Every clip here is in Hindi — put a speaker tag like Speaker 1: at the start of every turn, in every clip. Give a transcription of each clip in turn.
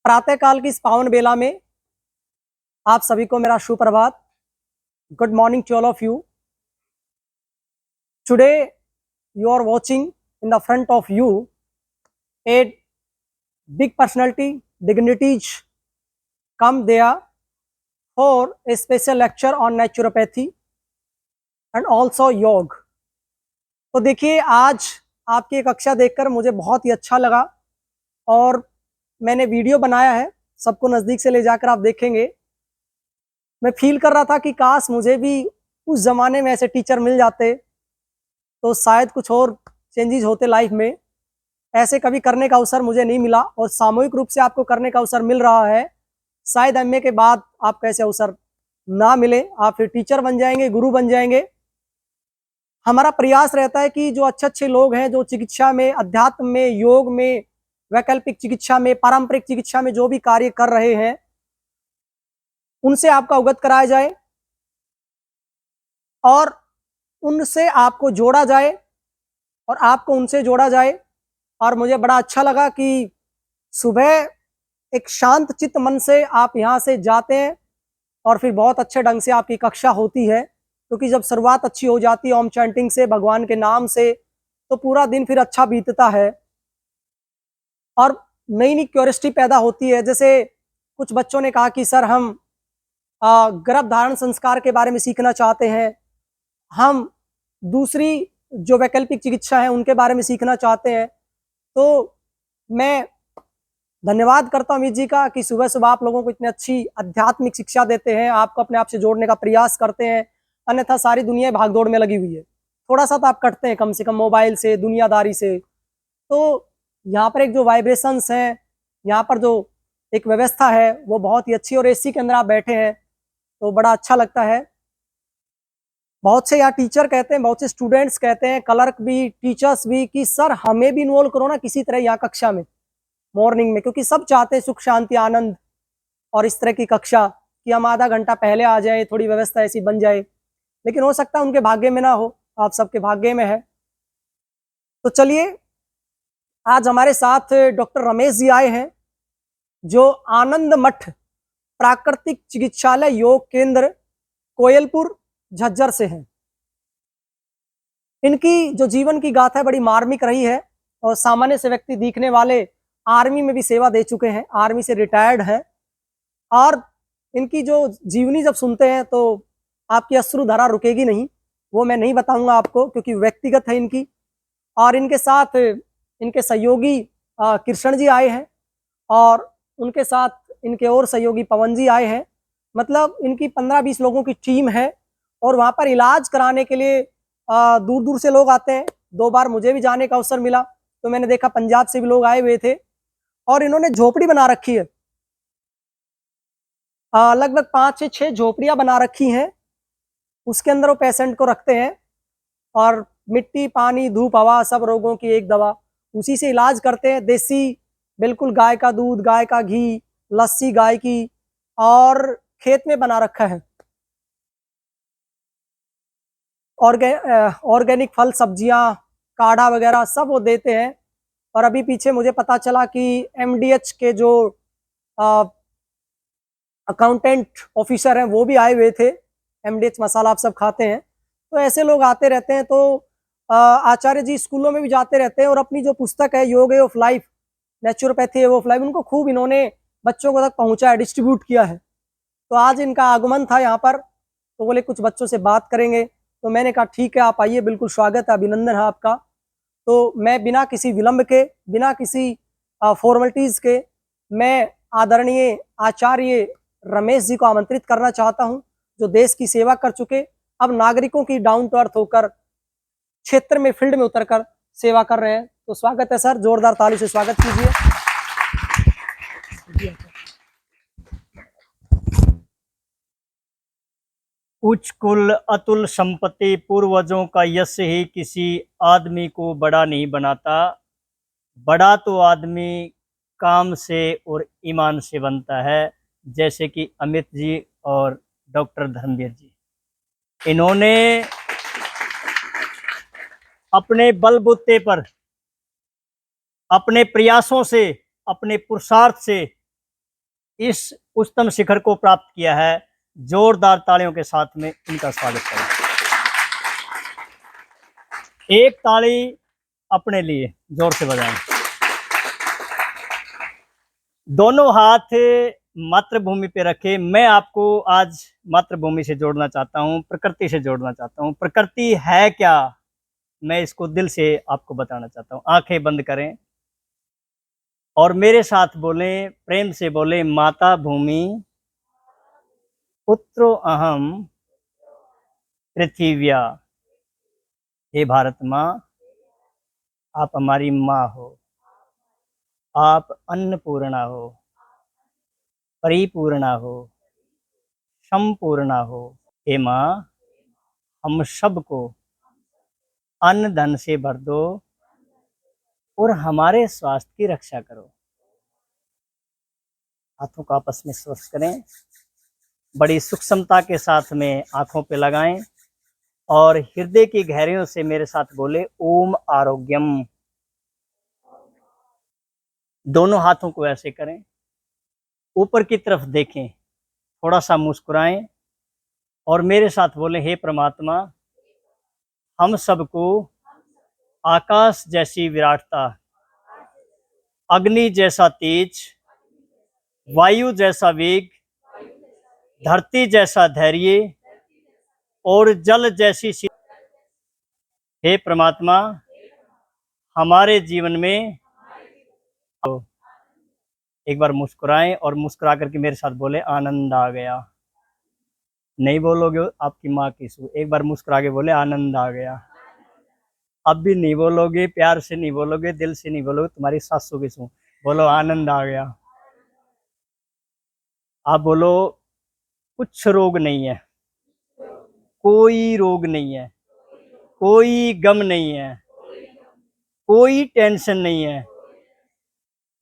Speaker 1: प्रातःकाल की इस पावन बेला में आप सभी को मेरा सुप्रभात। Good morning to all of you. Today you are watching in the front of you a big personality, dignitaries come there for a special lecture on naturopathy and also योग। तो देखिए, आज आपकी कक्षा देखकर मुझे बहुत ही अच्छा लगा और मैंने वीडियो बनाया है, सबको नज़दीक से ले जाकर आप देखेंगे। मैं फील कर रहा था कि काश मुझे भी उस ज़माने में ऐसे टीचर मिल जाते तो शायद कुछ और चेंजेस होते लाइफ में। ऐसे कभी करने का अवसर मुझे नहीं मिला और सामूहिक रूप से आपको करने का अवसर मिल रहा है। शायद एमए के बाद आपको ऐसे अवसर ना मिले, आप फिर टीचर बन जाएंगे, गुरु बन जाएंगे। हमारा प्रयास रहता है कि जो अच्छे लोग हैं, जो चिकित्सा में, अध्यात्म में, योग में, वैकल्पिक चिकित्सा में, पारंपरिक चिकित्सा में जो भी कार्य कर रहे हैं, उनसे आपको अवगत कराया जाए और उनसे आपको जोड़ा जाए और आपको उनसे जोड़ा जाए। और मुझे बड़ा अच्छा लगा कि सुबह एक शांत चित्त मन से आप यहाँ से जाते हैं और फिर बहुत अच्छे ढंग से आपकी कक्षा होती है, क्योंकि जब शुरुआत अच्छी हो जाती है ओम चैंटिंग से, भगवान के नाम से, तो पूरा दिन फिर अच्छा बीतता है और नई नई क्यूरियोसिटी पैदा होती है। जैसे कुछ बच्चों ने कहा कि सर हम गर्भधारण संस्कार के बारे में सीखना चाहते हैं, हम दूसरी जो वैकल्पिक चिकित्सा है उनके बारे में सीखना चाहते हैं। तो मैं धन्यवाद करता हूँ अमित जी का कि सुबह सुबह आप लोगों को इतनी अच्छी आध्यात्मिक शिक्षा देते हैं, आपको अपने आप से जोड़ने का प्रयास करते हैं। अन्यथा सारी दुनिया भागदौड़ में लगी हुई है, थोड़ा सा तो आप कटते हैं कम से कम मोबाइल से, दुनियादारी से। तो यहाँ पर एक जो वाइब्रेशंस हैं, यहाँ पर जो एक व्यवस्था है वो बहुत ही अच्छी, और एसी के अंदर आप बैठे हैं तो बड़ा अच्छा लगता है। बहुत से यहाँ टीचर कहते हैं, बहुत से स्टूडेंट्स कहते हैं, क्लर्क भी, टीचर्स भी, कि सर हमें भी इन्वॉल्व करो ना किसी तरह यहाँ कक्षा में, मॉर्निंग में, क्योंकि सब चाहते हैं सुख शांति आनंद और इस तरह की कक्षा कि हम आधा घंटा पहले आ जाए, थोड़ी व्यवस्था ऐसी बन जाए। लेकिन हो सकता है उनके भाग्य में ना हो, आप सबके भाग्य में है। तो चलिए, आज हमारे साथ डॉक्टर रमेश जी आए हैं, जो आनंद मठ प्राकृतिक चिकित्सालय योग केंद्र कोयलपुर झज्जर से हैं। इनकी जो जीवन की गाथा है बड़ी मार्मिक रही है और सामान्य से व्यक्ति दिखने वाले आर्मी में भी सेवा दे चुके हैं, आर्मी से रिटायर्ड हैं। और इनकी जो जीवनी जब सुनते हैं तो आपकी अश्रुधारा रुकेगी नहीं, वो मैं नहीं बताऊंगा आपको क्योंकि व्यक्तिगत है इनकी। और इनके साथ इनके सहयोगी कृष्ण जी आए हैं और उनके साथ इनके और सहयोगी पवन जी आए हैं। मतलब इनकी 15-20 लोगों की टीम है और वहाँ पर इलाज कराने के लिए दूर दूर से लोग आते हैं। 2 बार मुझे भी जाने का अवसर मिला तो मैंने देखा पंजाब से भी लोग आए हुए थे और इन्होंने झोपड़ी बना रखी है, लगभग 5 से 6 झोपड़ियां बना रखी हैं। उसके अंदर वो पेशेंट को रखते हैं और मिट्टी, पानी, धूप, हवा, सब रोगों की एक दवा, उसी से इलाज करते हैं। देसी बिल्कुल गाय का दूध, गाय का घी, लस्सी गाय की, और खेत में बना रखा है। ऑर्गेनिक फल, सब्जियां, काढ़ा वगैरह सब वो देते हैं। और अभी पीछे मुझे पता चला कि एमडीएच के जो अकाउंटेंट ऑफिसर हैं वो भी आए हुए थे। एमडीएच मसाला आप सब खाते हैं, तो ऐसे लोग आते रहते हैं। तो आचार्य जी स्कूलों में भी जाते रहते हैं और अपनी जो पुस्तक है योग of life, naturopathy of life, उनको खूब इन्होंने बच्चों को तक पहुंचाया, डिस्ट्रीब्यूट किया है। तो आज इनका आगमन था यहाँ पर, तो बोले कुछ बच्चों से बात करेंगे। तो मैंने कहा ठीक है, आप आइए, बिल्कुल स्वागत है, अभिनंदन है आपका। तो मैं बिना किसी विलंब के, बिना किसी फॉर्मेलिटीज़ के, मैं आदरणीय आचार्य रमेश जी को आमंत्रित करना चाहता हूं, जो देश की सेवा कर चुके, अब नागरिकों की डाउन टू अर्थ होकर क्षेत्र में, फील्ड में उतरकर सेवा कर रहे हैं। तो स्वागत है सर, जोरदार ताली से स्वागत कीजिए।
Speaker 2: उच्च कुल अतुल संपत्ति पूर्वजों का यश ही किसी आदमी को बड़ा नहीं बनाता, बड़ा तो आदमी काम से और ईमान से बनता है। जैसे कि अमित जी और डॉक्टर धर्मवीर जी, इन्होंने अपने बलबूते पर, अपने प्रयासों से, अपने पुरुषार्थ से इस उच्चतम शिखर को प्राप्त किया है। जोरदार तालियों के साथ में इनका स्वागत करें। एक ताली अपने लिए जोर से बजाएं। दोनों हाथ मातृभूमि पे रखे। मैं आपको आज मातृभूमि से जोड़ना चाहता हूँ, प्रकृति से जोड़ना चाहता हूँ। प्रकृति है क्या, मैं इसको दिल से आपको बताना चाहता हूँ। आंखें बंद करें और मेरे साथ बोलें, प्रेम से बोलें, माता भूमि पुत्रो अहम पृथिव्या। हे भारत माँ, आप हमारी माँ हो, आप अन्नपूर्णा हो, परिपूर्णा हो, संपूर्णा हो। हे माँ, हम सबको अन्न धन से भर दो और हमारे स्वास्थ्य की रक्षा करो। हाथों को आपस में स्पर्श करें, बड़ी सूक्ष्मता के साथ में आंखों पे लगाएं और हृदय की गहराइयों से मेरे साथ बोले, ओम आरोग्यम। दोनों हाथों को ऐसे करें, ऊपर की तरफ देखें, थोड़ा सा मुस्कुराएं और मेरे साथ बोले, हे परमात्मा, हम सबको आकाश जैसी विराटता, अग्नि जैसा तेज, वायु जैसा वेग, धरती जैसा धैर्य और जल जैसी हे परमात्मा, हमारे जीवन में एक बार मुस्कुराएं और मुस्कुरा करके मेरे साथ बोले, आनंद आ गया। नहीं बोलोगे आपकी माँ की सू, एक बार मुस्कुरा के बोले, आनंद आ गया। अब भी नहीं बोलोगे, प्यार से नहीं बोलोगे, दिल से नहीं बोलोगे, तुम्हारी सासू की सू, बोलो आनंद आ गया। आप बोलो, कुछ रोग नहीं है, कोई रोग नहीं है, कोई गम नहीं है, कोई टेंशन नहीं है।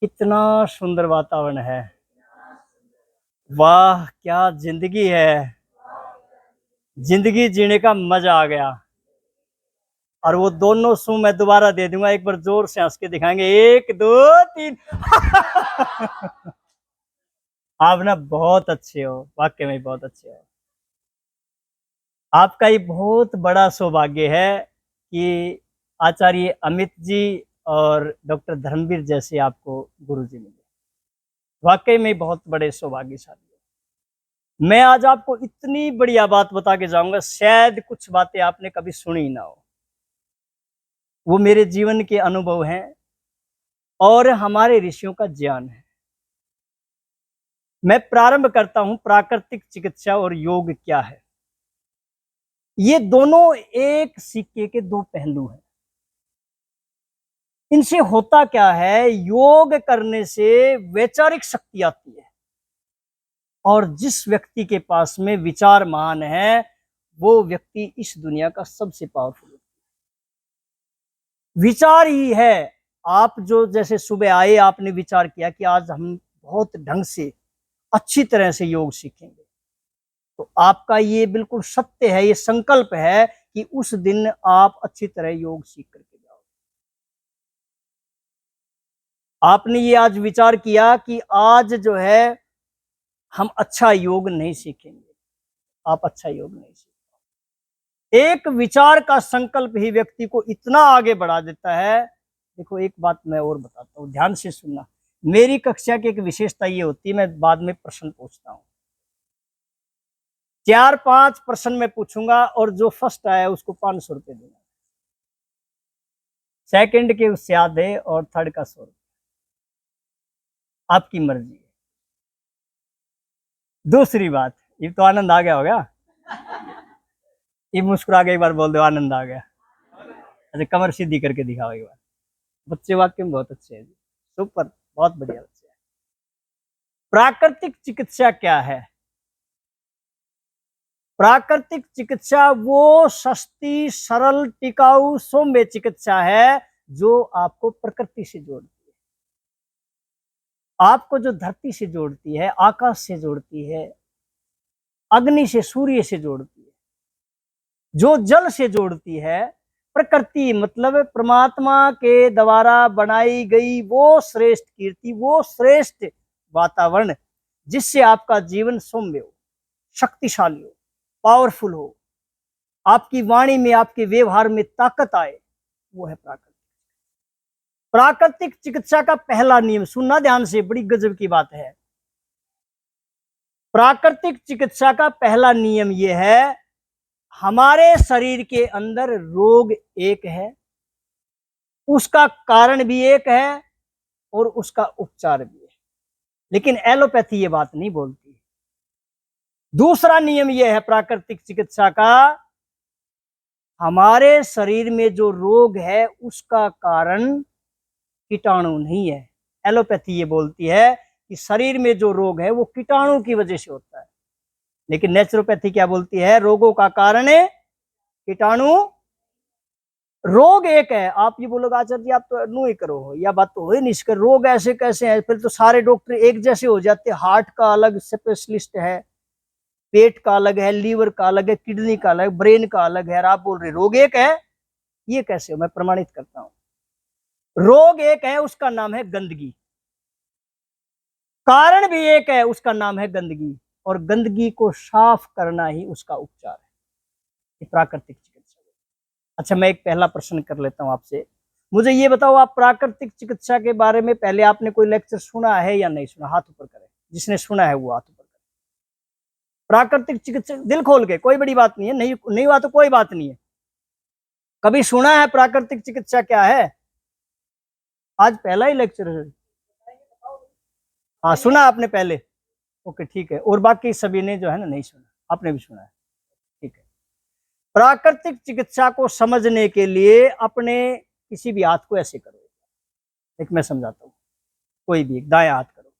Speaker 2: कितना सुंदर वातावरण है, वाह क्या जिंदगी है, जिंदगी जीने का मजा आ गया। और वो दोनों सू मैं दोबारा दे दूंगा, एक बार जोर से हंस के दिखाएंगे, 1 2 3। आप ना बहुत अच्छे हो, वाकई में बहुत अच्छे हो। आपका ये बहुत बड़ा सौभाग्य है कि आचार्य अमित जी और डॉक्टर धर्मवीर जैसे आपको गुरुजी मिले। वाकई में बहुत बड़े सौभाग्यशाली हो। मैं आज आपको इतनी बढ़िया बात बता के जाऊंगा, शायद कुछ बातें आपने कभी सुनी ना हो। वो मेरे जीवन के अनुभव हैं और हमारे ऋषियों का ज्ञान है। मैं प्रारंभ करता हूं, प्राकृतिक चिकित्सा और योग क्या है। ये दोनों एक सिक्के के दो पहलू हैं। इनसे होता क्या है, योग करने से वैचारिक शक्ति आती है और जिस व्यक्ति के पास में विचार महान है, वो व्यक्ति इस दुनिया का सबसे पावरफुल है। विचार ही है। आप जो जैसे सुबह आए, आपने विचार किया कि आज हम बहुत ढंग से अच्छी तरह से योग सीखेंगे, तो आपका ये बिल्कुल सत्य है, ये संकल्प है कि उस दिन आप अच्छी तरह योग सीख करके जाओ। आपने ये आज विचार किया कि आज जो है हम अच्छा योग नहीं सीखेंगे, आप अच्छा योग नहीं सीखेंगे। एक विचार का संकल्प ही व्यक्ति को इतना आगे बढ़ा देता है। देखो एक बात मैं और बताता हूँ, ध्यान से सुनना। मेरी कक्षा की एक विशेषता ये होती है, मैं बाद में प्रश्न पूछता हूँ, 4-5 प्रश्न मैं पूछूंगा और जो फर्स्ट आया उसको 500 रुपये दूंगा, सेकंड के उससे आधे और थर्ड का 100 रुपये, आपकी मर्जी है। दूसरी बात, ये तो आनंद आ गया होगा, ये मुस्कुरा के एक बार बोल दो, आनंद आ गया। अच्छा कमर सीधी करके दिखाओ एक बार। बच्चे वाक्य में बहुत अच्छे हैं जी, सुपर, बहुत बढ़िया बच्चे हैं। प्राकृतिक चिकित्सा क्या है? प्राकृतिक चिकित्सा वो सस्ती, सरल, टिकाऊ, सौम्य चिकित्सा है जो आपको प्रकृति से जोड़ती है, आपको जो धरती से जोड़ती है, आकाश से जोड़ती है, अग्नि से, सूर्य से जोड़ती है, जो जल से जोड़ती है। प्रकृति मतलब परमात्मा के द्वारा बनाई गई वो श्रेष्ठ कीर्ति, वो श्रेष्ठ वातावरण जिससे आपका जीवन सौम्य हो, शक्तिशाली हो, पावरफुल हो, आपकी वाणी में, आपके व्यवहार में ताकत आए, वो है प्राकृतिक। प्राकृतिक चिकित्सा का पहला नियम, सुनना ध्यान से, बड़ी गजब की बात है। प्राकृतिक चिकित्सा का पहला नियम यह है, हमारे शरीर के अंदर रोग एक है, उसका कारण भी एक है और उसका उपचार भी है, लेकिन एलोपैथी ये बात नहीं बोलती। दूसरा नियम यह है प्राकृतिक चिकित्सा का, हमारे शरीर में जो रोग है उसका कारण कीटाणु नहीं है। एलोपैथी ये बोलती है कि शरीर में जो रोग है वो कीटाणु की वजह से होता है, लेकिन नेचुरोपैथी क्या बोलती है, रोगों का कारण है कीटाणु, रोग एक है। आप ये बोलोगे आचार्य जी आप तो नो ही करो हो, या बात तो हो ही नहीं, इसके रोग ऐसे कैसे हैं, फिर तो सारे डॉक्टर एक जैसे हो जाते, हार्ट का अलग स्पेशलिस्ट है, पेट का अलग है, लीवर का अलग है, किडनी का अलग, ब्रेन का अलग है, और आप बोल रहे रोग एक है, ये कैसे हो? मैं प्रमाणित करता हूं, रोग एक है, उसका नाम है गंदगी, कारण भी एक है, उसका नाम है गंदगी, और गंदगी को साफ करना ही उसका उपचार है, ये प्राकृतिक चिकित्सा। अच्छा, मैं एक पहला प्रश्न कर लेता हूं आपसे, मुझे ये बताओ, आप प्राकृतिक चिकित्सा के बारे में पहले आपने कोई लेक्चर सुना है या नहीं सुना? हाथ ऊपर करें, जिसने सुना है वो हाथ ऊपर करें। प्राकृतिक चिकित्सा, दिल खोल के, कोई बड़ी बात नहीं है, नहीं हुआ तो कोई बात नहीं है। कभी सुना है प्राकृतिक चिकित्सा क्या है? आज पहला ही लेक्चर है। हाँ, सुना आपने पहले? ओके, ठीक है। और बाकी सभी ने जो है ना नहीं सुना, आपने भी सुना है, ठीक है। प्राकृतिक चिकित्सा को समझने के लिए अपने किसी भी हाथ को ऐसे करो, एक मैं समझाता हूं, कोई भी एक दायां हाथ करो,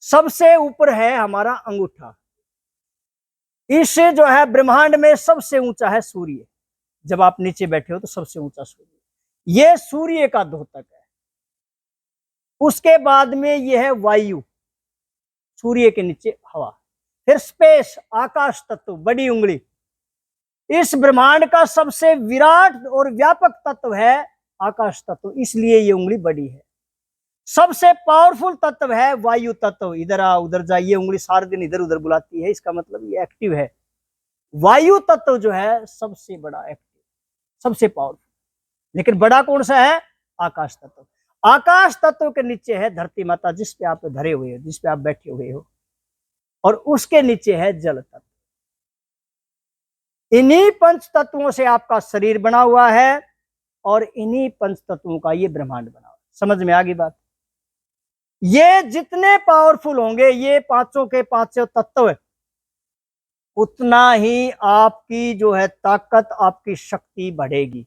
Speaker 2: सबसे ऊपर है हमारा अंगूठा, इससे जो है ब्रह्मांड में सबसे ऊंचा है सूर्य, जब आप नीचे बैठे हो तो सबसे ऊंचा सूर्य, यह सूर्य का द्योतक है। उसके बाद में यह है वायु, सूर्य के नीचे हवा, फिर स्पेस, आकाश तत्व, बड़ी उंगली, इस ब्रह्मांड का सबसे विराट और व्यापक तत्व है आकाश तत्व, इसलिए ये उंगली बड़ी है। सबसे पावरफुल तत्व है वायु तत्व, इधर आ उधर जा, ये उंगली सारे दिन इधर उधर बुलाती है, इसका मतलब ये एक्टिव है। वायु तत्व जो है सबसे बड़ा एक्टिव, सबसे पावरफुल, लेकिन बड़ा कौन सा है? आकाश तत्व। आकाश तत्व के नीचे है धरती माता, जिस पे आप धरे हुए हो, जिस पे आप बैठे हुए हो, और उसके नीचे है जल तत्व। इन्हीं पंच तत्वों से आपका शरीर बना हुआ है और इन्हीं पंच तत्वों का ये ब्रह्मांड बना हुआ है। समझ में आ गई बात? ये जितने पावरफुल होंगे ये पांचों के पांचों तत्व, उतना ही आपकी जो है ताकत, आपकी शक्ति बढ़ेगी।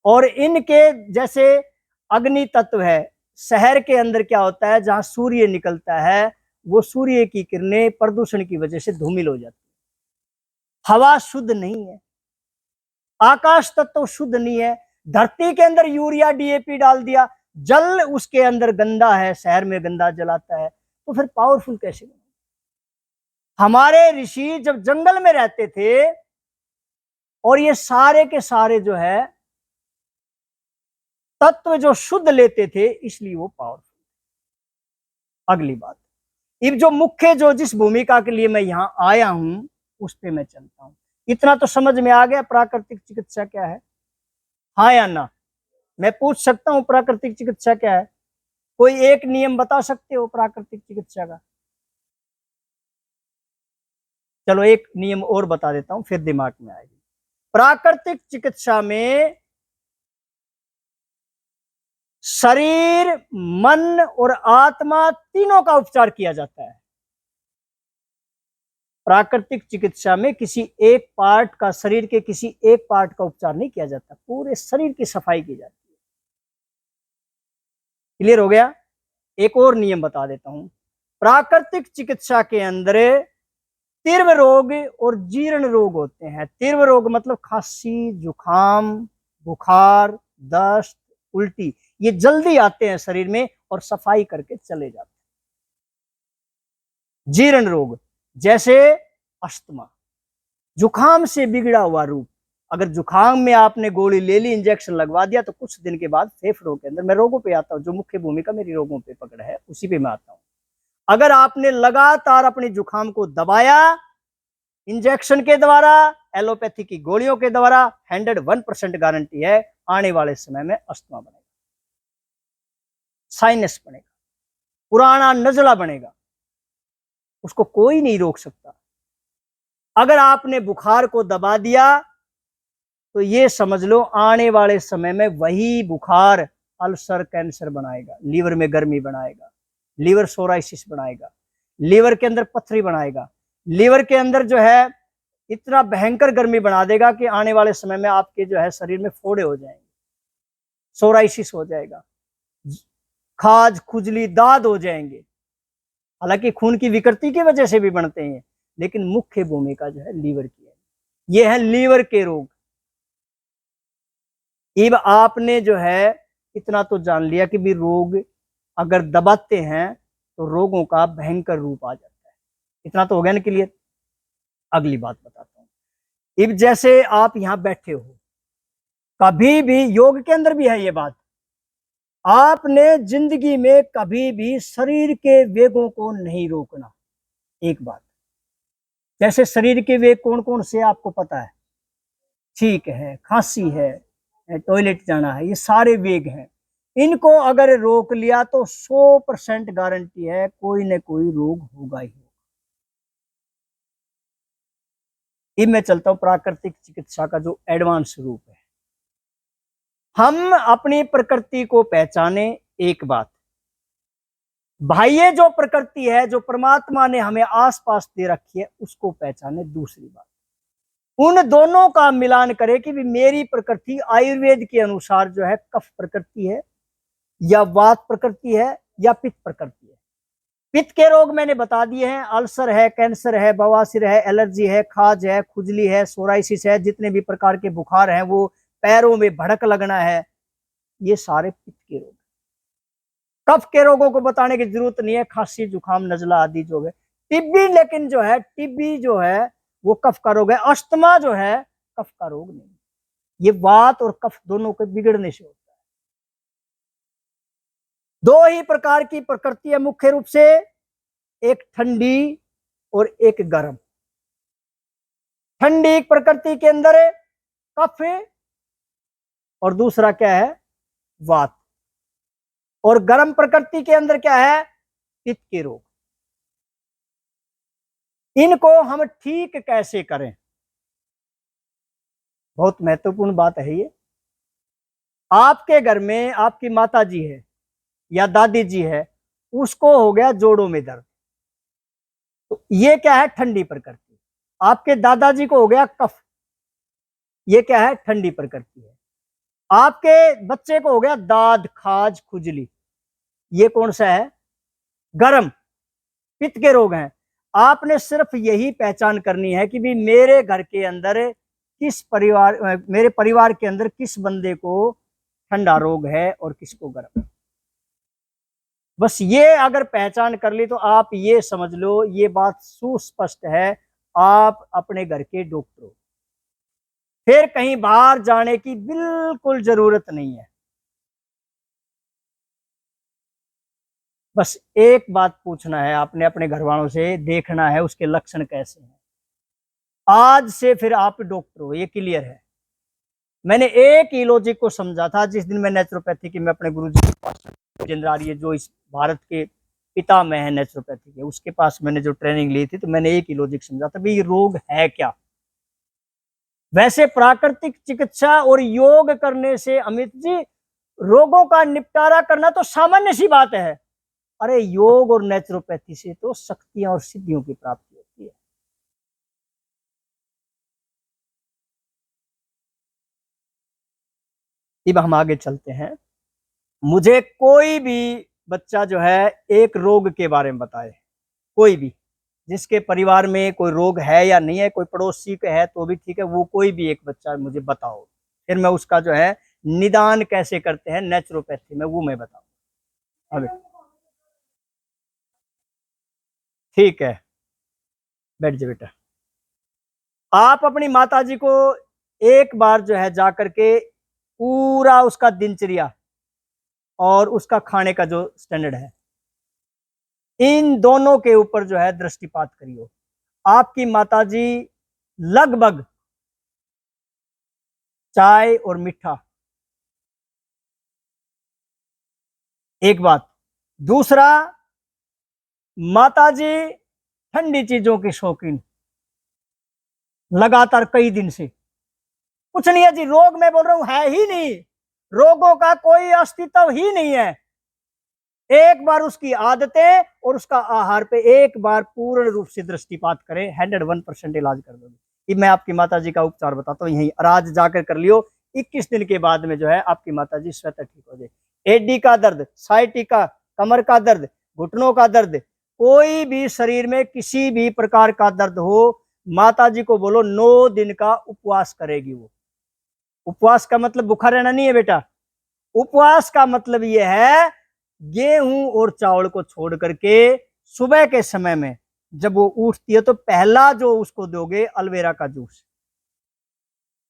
Speaker 2: और इनके जैसे अग्नि तत्व है, शहर के अंदर क्या होता है, जहां सूर्य निकलता है वो सूर्य की किरणें प्रदूषण की वजह से धूमिल हो जाती है, हवा शुद्ध नहीं है, आकाश तत्व शुद्ध नहीं है, धरती के अंदर यूरिया डीएपी डाल दिया, जल उसके अंदर गंदा है, शहर में गंदा जल आता है, तो फिर पावरफुल कैसे बने? हमारे ऋषि जब जंगल में रहते थे और ये सारे के सारे जो है तत्व जो शुद्ध लेते थे, इसलिए वो पावरफुल। अगली बात, अब जो मुख्य जो जिस भूमिका के लिए मैं यहां आया हूं उस पे मैं चलता हूं। इतना तो समझ में आ गया प्राकृतिक चिकित्सा क्या है? हाँ या ना? मैं पूछ सकता हूं प्राकृतिक चिकित्सा क्या है? कोई एक नियम बता सकते हो प्राकृतिक चिकित्सा का? चलो एक नियम और बता देता हूं, फिर दिमाग में आएगी। प्राकृतिक चिकित्सा में शरीर, मन और आत्मा तीनों का उपचार किया जाता है। प्राकृतिक चिकित्सा में किसी एक पार्ट का, शरीर के किसी एक पार्ट का उपचार नहीं किया जाता, पूरे शरीर की सफाई की जाती है। क्लियर हो गया? एक और नियम बता देता हूं, प्राकृतिक चिकित्सा के अंदर तीव्र रोग और जीर्ण रोग होते हैं। तीव्र रोग मतलब खांसी, जुकाम, बुखार, दस्त, उल्टी, ये जल्दी आते हैं शरीर में और सफाई करके चले जाते हैं। जीर्ण रोग जैसे अस्थमा, जुकाम से बिगड़ा हुआ रूप, अगर जुकाम में आपने गोली ले ली, इंजेक्शन लगवा दिया, तो कुछ दिन के बाद फेफड़ों के अंदर, मैं रोगों पे आता हूं, जो मुख्य भूमिका मेरी रोगों पे पकड़ है उसी पे मैं आता हूं, अगर आपने लगातार अपनी जुकाम को दबाया इंजेक्शन के द्वारा, एलोपैथी की गोलियों के द्वारा, 101% गारंटी है आने वाले समय में अस्थमा बनेगा, साइनस बनेगा, पुराना नजला बनेगा, उसको कोई नहीं रोक सकता। अगर आपने बुखार को दबा दिया तो ये समझ लो आने वाले समय में वही बुखार अल्सर कैंसर बनाएगा, लीवर में गर्मी बनाएगा, लीवर सोराइसिस बनाएगा, लीवर के अंदर पथरी बनाएगा, लीवर के अंदर जो है इतना भयंकर गर्मी बना देगा कि आने वाले समय में आपके जो है शरीर में फोड़े हो जाएंगे, सोराइसिस हो जाएगा, खाज खुजली दाद हो जाएंगे। हालांकि खून की विकृति की वजह से भी बनते हैं, लेकिन मुख्य भूमिका जो है लीवर की है। ये है लीवर के रोग। अब आपने जो है इतना तो जान लिया कि भी रोग अगर दबाते हैं तो रोगों का भयंकर रूप आ जाता है। इतना तो हो गया ना क्लियर। अगली बात बताता हूं। अब जैसे आप यहां बैठे हो, कभी भी योग के अंदर भी है ये बात, आपने जिंदगी में कभी भी शरीर के वेगों को नहीं रोकना। एक बात, जैसे शरीर के वेग कौन कौन से आपको पता है, छींक है, खांसी है, टॉयलेट जाना है, ये सारे वेग हैं। इनको अगर रोक लिया तो 100% गारंटी है कोई न कोई रोग होगा ही होगा। अब मैं चलता हूं प्राकृतिक चिकित्सा का जो एडवांस रूप है। हम अपनी प्रकृति को पहचाने, एक बात, बाह्य जो प्रकृति है जो परमात्मा ने हमें आसपास दे रखी है उसको पहचाने, दूसरी बात उन दोनों का मिलान करे कि भी मेरी प्रकृति आयुर्वेद के अनुसार जो है कफ प्रकृति है या वात प्रकृति है या पित्त प्रकृति है। पित्त के रोग मैंने बता दिए हैं, अल्सर है, कैंसर है, बवासीर है, एलर्जी है, खाज है, खुजली है, सोराइसिस है, जितने भी प्रकार के बुखार हैं, वो पैरों में भड़क लगना है, ये सारे पित्त के रोग। कफ के रोगों को बताने की जरूरत नहीं है, खांसी जुकाम नजला आदि जो है। टिब्बी, लेकिन जो है टिब्बी जो है वो कफ का रोग है। अस्थमा जो है कफ का रोग नहीं, ये वात और कफ दोनों के बिगड़ने से होता है। दो ही प्रकार की प्रकृति है मुख्य रूप से, एक ठंडी और एक गर्म। ठंडी प्रकृति के अंदर कफ और दूसरा क्या है, वात, और गर्म प्रकृति के अंदर क्या है, पित्त के रोग। इनको हम ठीक कैसे करें, बहुत महत्वपूर्ण बात है ये। आपके घर में आपकी माता जी है या दादी जी है, उसको हो गया जोड़ों में दर्द, तो ये क्या है, ठंडी प्रकृति। आपके दादाजी को हो गया कफ, ये क्या है, ठंडी प्रकृति है। आपके बच्चे को हो गया दाद खाज खुजली, ये कौन सा है, गर्म, पित्त के रोग हैं। आपने सिर्फ यही पहचान करनी है कि भी मेरे घर के अंदर किस परिवार, मेरे परिवार के अंदर किस बंदे को ठंडा रोग है और किसको गर्म। बस ये अगर पहचान कर ली तो आप ये समझ लो, ये बात सुस्पष्ट है, आप अपने घर के डॉक्टर हो, फिर कहीं बाहर जाने की बिल्कुल जरूरत नहीं है। बस एक बात पूछना है आपने अपने घर वालों से, देखना है उसके लक्षण कैसे हैं। आज से फिर आप डॉक्टर हो, ये क्लियर है। मैंने एक ही लॉजिक को समझा था जिस दिन मैं नेचुरोपैथी की, मैं अपने गुरुजी के पास, जितेंद्र आर्य जो इस भारत के पिता में है नेचुरोपैथी के, उसके पास मैंने जो ट्रेनिंग ली थी, तो मैंने एक ही लॉजिक समझा था भाई ये रोग है क्या। वैसे प्राकृतिक चिकित्सा और योग करने से अमित जी रोगों का निपटारा करना तो सामान्य सी बात है। अरे योग और नेचुरोपैथी से तो शक्तियां और सिद्धियों की प्राप्ति होती है। अब हम आगे चलते हैं। मुझे कोई भी बच्चा जो है एक रोग के बारे में बताए, कोई भी जिसके परिवार में कोई रोग है या नहीं है, कोई पड़ोसी का है तो भी ठीक है, वो कोई भी एक बच्चा मुझे बताओ, फिर मैं उसका जो है निदान कैसे करते हैं नेचुरोपैथी में वो मैं बताऊं। अभी ठीक है, बैठ जाओ बेटा। आप अपनी माता जी को एक बार जो है जाकर के पूरा उसका दिनचर्या और उसका खाने का जो स्टैंडर्ड है इन दोनों के ऊपर जो है दृष्टिपात करियो। आपकी माताजी लगभग चाय और मीठा, एक बात। दूसरा, माताजी ठंडी चीजों की शौकीन, लगातार कई दिन से। कुछ नहीं है जी, रोग मैं बोल रहा हूं है ही नहीं, रोगों का कोई अस्तित्व ही नहीं है। एक बार उसकी आदतें और उसका आहार पे एक बार पूर्ण रूप से दृष्टिपात करें, 101% इलाज कर दोगे। कि मैं आपकी माताजी का उपचार बताता हूँ, यही आज जाकर कर लियो, 21 दिन के बाद में जो है आपकी माताजी स्वतः ठीक हो जाए। एडी का दर्द, साइटिका, कमर का दर्द, घुटनों का दर्द, कोई भी शरीर में किसी भी प्रकार का दर्द हो, माताजी को बोलो 9 दिन का उपवास करेगी वो। उपवास का मतलब भूखा रहना नहीं है बेटा, उपवास का मतलब यह है गेहूं और चावल को छोड़ करके सुबह के समय में जब वो उठती है तो पहला जो उसको दोगे एलोवेरा का जूस,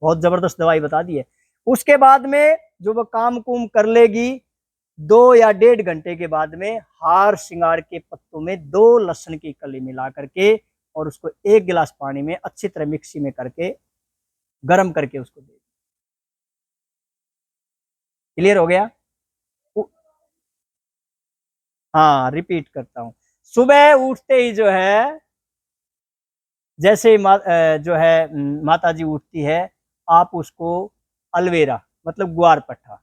Speaker 2: बहुत जबरदस्त दवाई बता दी है। उसके बाद में जो वो काम कुम कर लेगी, 2 या 1.5 घंटे के बाद में हार श्रृंगार के पत्तों में 2 लहसुन की कली मिला करके और उसको 1 गिलास पानी में अच्छी तरह मिक्सी में करके गर्म करके उसको दे। क्लियर हो गया? हाँ, रिपीट करता हूं। सुबह उठते ही जो है, जैसे जो है माता जी उठती है, आप उसको अलवेरा मतलब ग्वार पट्टा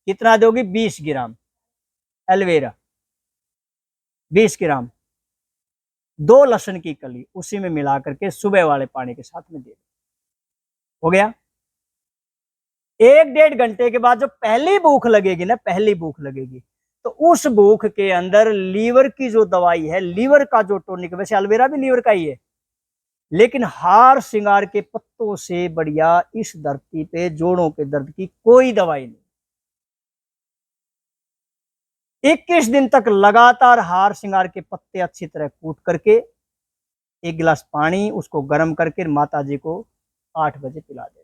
Speaker 2: कितना दोगे? 20 ग्राम एलोवेरा, 20 ग्राम, 2 लहसुन की कली उसी में मिला करके सुबह वाले पानी के साथ में दे दो। हो गया? 1-1.5 घंटे के बाद जो पहली भूख लगेगी ना, पहली भूख लगेगी, तो उस भूख के अंदर लीवर की जो दवाई है, लीवर का जो टॉनिक, वैसे एलोवेरा भी लीवर का ही है, लेकिन हार श्रृंगार के पत्तों से बढ़िया इस धरती पे जोड़ों के दर्द की कोई दवाई नहीं। 21 दिन तक लगातार हार श्रृंगार के पत्ते अच्छी तरह कूट करके 1 गिलास पानी उसको गर्म करके माता जी को 8 बजे पिला दे।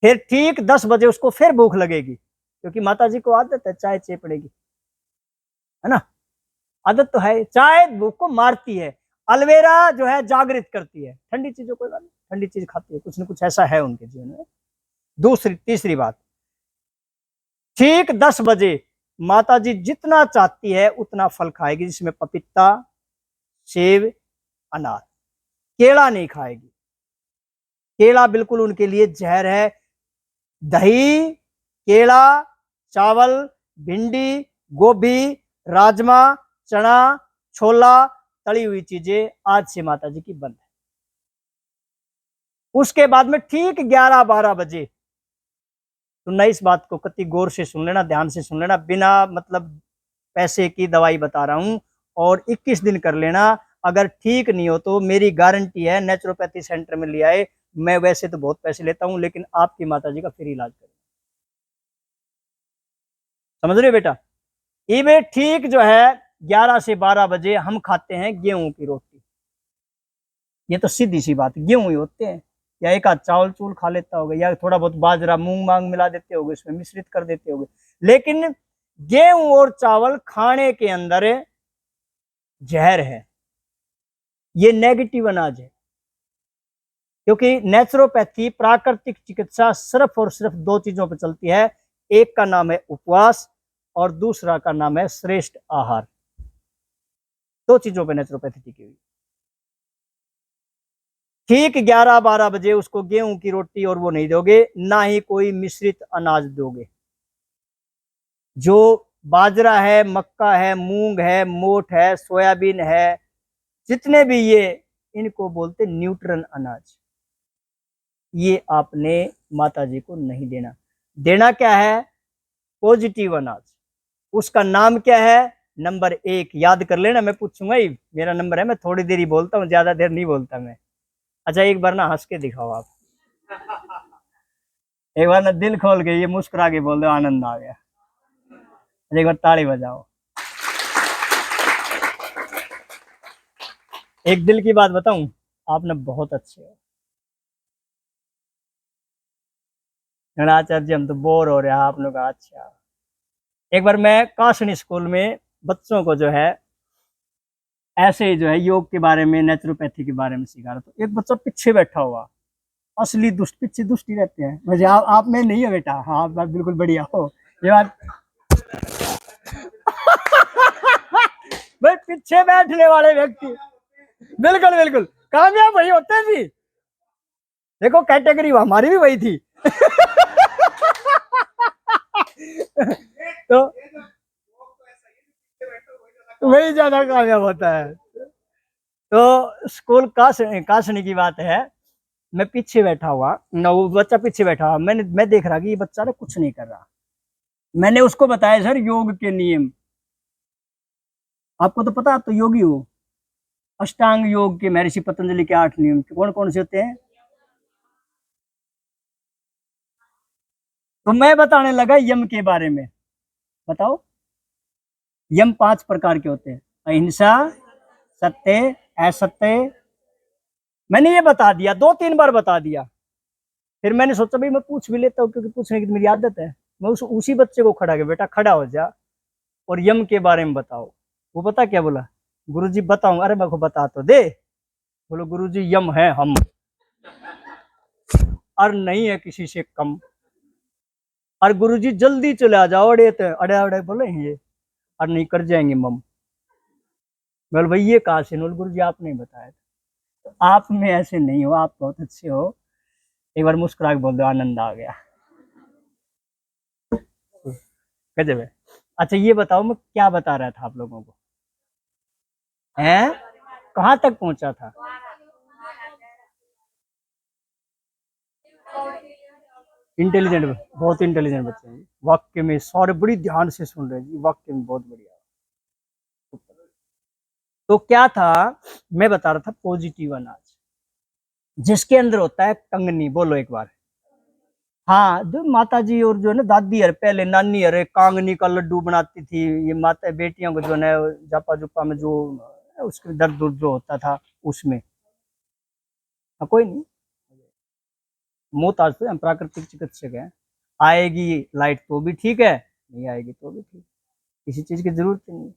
Speaker 2: फिर ठीक 10 बजे उसको फिर भूख लगेगी, क्योंकि माता जी को आदत है चाय चेपड़ेगी, है ना, आदत तो है, चाय भूख को मारती है, अलवेरा जो है जागृत करती है, ठंडी चीजों को ठंडी चीज खाती है, कुछ न कुछ ऐसा है उनके जीवन में। तीसरी बात, ठीक 10 बजे माता जी जितना चाहती है उतना फल खाएगी, जिसमें पपीता, सेब, अनार, केला नहीं खाएगी, केला बिल्कुल उनके लिए जहर है। दही, केला, चावल, भिंडी, गोभी, राजमा, चना, छोला, तली हुई चीजें आज से माता जी की बंद है। उसके बाद में ठीक 11-12 बजे, तो नई इस बात को कति गौर से सुन लेना, ध्यान से सुन लेना, बिना मतलब पैसे की दवाई बता रहा हूं, और 21 दिन कर लेना। अगर ठीक नहीं हो तो मेरी गारंटी है, नेचुरोपैथी सेंटर में ले आए, मैं वैसे तो बहुत पैसे लेता हूं, लेकिन आपकी माता जी का फ्री इलाज करें। समझ रहे हो बेटा? ये ठीक जो है 11 से 12 बजे हम खाते हैं गेहूं की रोटी, ये तो सीधी सी बात, गेहूं ही होते हैं, या एक आध चावल चूल खा लेता होगा, या थोड़ा बहुत बाजरा मूंग मांग मिला देते होगे, इसमें मिश्रित कर देते होगे, लेकिन गेहूं और चावल खाने के अंदर जहर है, ये नेगेटिव अनाज है। क्योंकि नेचुरोपैथी प्राकृतिक चिकित्सा सिर्फ और सिर्फ 2 चीजों पर चलती है, एक का नाम है उपवास और दूसरा का नाम है श्रेष्ठ आहार, 2 चीजों पर नेचुरोपैथी टिकी हुई। ठीक 11-12 बजे उसको गेहूं की रोटी और वो नहीं दोगे, ना ही कोई मिश्रित अनाज दोगे। जो बाजरा है, मक्का है, मूंग है, मोठ है, सोयाबीन है, जितने भी ये, इनको बोलते न्यूट्रल अनाज, ये आपने माता जी को नहीं देना। देना क्या है? पॉजिटिव अनाज। उसका नाम क्या है? नंबर 1 याद कर लेना, मैं पूछूंगा ही, मेरा नंबर है, मैं थोड़ी देर ही बोलता हूँ, ज्यादा देर नहीं बोलता मैं। अच्छा, एक बार ना हंस के दिखाओ आप, एक बार ना दिल खोल के ये मुस्कुरा के बोल दो, आनंद आ गया। एक बार ताली बजाओ। एक दिल की बात बताऊं, आपने बहुत अच्छे हो गणाचार्य जी, हम तो बोर हो रहे हैं, आपने कहा अच्छा। एक बार मैं काशनी स्कूल में बच्चों को जो है ऐसे ही जो है योग के बारे में, नेचुरोपैथी के बारे में सिखा रहा। तो एक बच्चा पीछे बैठा हुआ, असली दुष्ट, पीछे दुष्ट ही रहते हैं। मुझे आप में नहीं है बेटा, हाँ आप बिल्कुल बढ़िया हो। ये बात भाई पीछे बैठने वाले व्यक्ति बिल्कुल बिल्कुल कामयाब वही होते हैं जी। देखो कैटेगरी हमारी भी वही थी। तो वही ज्यादा कामयाब होता है। तो स्कूल काशनी की बात है, मैं पीछे बैठा हुआ ना, वो बच्चा पीछे बैठा हुआ, मैं देख रहा कि ये बच्चा ना कुछ नहीं कर रहा। मैंने उसको बताया सर योग के नियम, आपको तो पता, आप तो योगी हो। अष्टांग योग के महर्षि पतंजलि के 8 नियम कौन कौन से होते हैं? तो मैं बताने लगा यम के बारे में। बताओ, यम 5 प्रकार के होते हैं। अहिंसा, सत्य, असत्य। मैंने ये बता दिया, 2-3 बार बता दिया। फिर मैंने सोचा भाई मैं पूछ भी लेता हूँ, क्योंकि पूछने की तो मेरी आदत है। मैं उसी बच्चे को खड़ा किया, बेटा खड़ा हो जा और यम के बारे में बताओ। वो पता क्या बोला? गुरुजी बताऊं? अरे मैं को बता तो दे। बोलो गुरुजी यम है हम, और नहीं है किसी से कम। और गुरुजी जल्दी चले आ जाओ, अड़े अड़े अड़े बोले ये, और नहीं कर जाएंगे मम। बोल भाई ये कहा से? बोल गुरुजी आपने बताया। तो आप में ऐसे नहीं हो, आप बहुत अच्छे हो। एक बार मुस्कुरा के बोल दो, आनंद आ गया। गजब है। अच्छा ये बताओ मैं क्या बता रहा था आप लोगों को, हैं? कहाँ तक पहुंचा था? इंटेलिजेंट, बहुत इंटेलिजेंट बच्चे हैं वाक्य में, सारे बड़ी ध्यान से सुन रहे हैं जी, वाक्य में बहुत बढ़िया। तो क्या था, मैं बता रहा था पॉजिटिव अनाज, जिसके अंदर होता है कंगनी। बोलो एक बार। हाँ, जो माता जी और जो है ना दादी है, पहले नानी है कांगनी का लड्डू बनाती थी। ये माता बेटियों को जो है जापा जुपा में जो उसके दर्द दुर्द जो होता था उसमें। हाँ, कोई नहीं, मोहताज तो हम प्राकृतिक चिकित्सक हैं। आएगी लाइट तो भी ठीक है, नहीं आएगी तो भी ठीक, किसी चीज की जरूरत नहीं है।